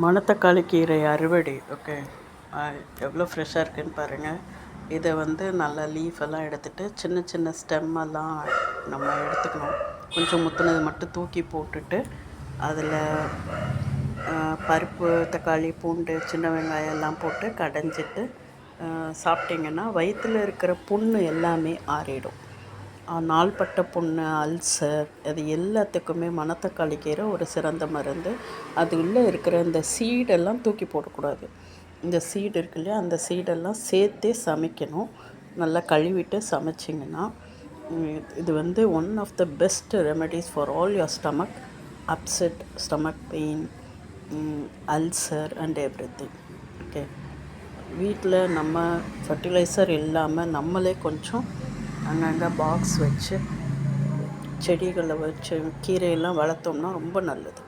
மணத்தக்காளி கீரை அறுவடை. ஓகே, எவ்வளோ ஃப்ரெஷ்ஷாக இருக்குதுன்னு பாருங்கள். இதை நல்லா லீஃப் எல்லாம் எடுத்துகிட்டு சின்ன சின்ன ஸ்டெம்மெல்லாம் நம்ம எடுத்துக்கணும். கொஞ்சம் முத்துனது மட்டும் தூக்கி போட்டுட்டு அதில் பருப்பு, தக்காளி, பூண்டு, சின்ன வெங்காயம் எல்லாம் போட்டு கடைஞ்சிட்டு சாப்பிட்டிங்கன்னா வயிற்றில் இருக்கிற புண்ணு எல்லாமே ஆறிடும். நாள்பட்ட புண்ணு, அல்சர், அது எல்லாத்துக்குமே மணத்தக்காளி கீரை ஒரு சிறந்த மருந்து. அது உள்ளே இருக்கிற இந்த சீடெல்லாம் தூக்கி போடக்கூடாது. இந்த சீடு இருக்கு இல்லையா, அந்த சீடெல்லாம் சேர்த்தே சமைக்கணும். நல்லா கழுவிட்டு சமைச்சிங்கன்னா இது one of the best remedies for all your stomach upset, stomach pain, ulcer and everything. Okay, வீட்டில் நம்ம ஃபர்டிலைசர் இல்லாமல் நம்மளே கொஞ்சம் அங்கங்கே பாக்ஸ் வச்சு செடிகளை வச்சு கீரையெல்லாம் வளர்த்தோம்னா ரொம்ப நல்லது.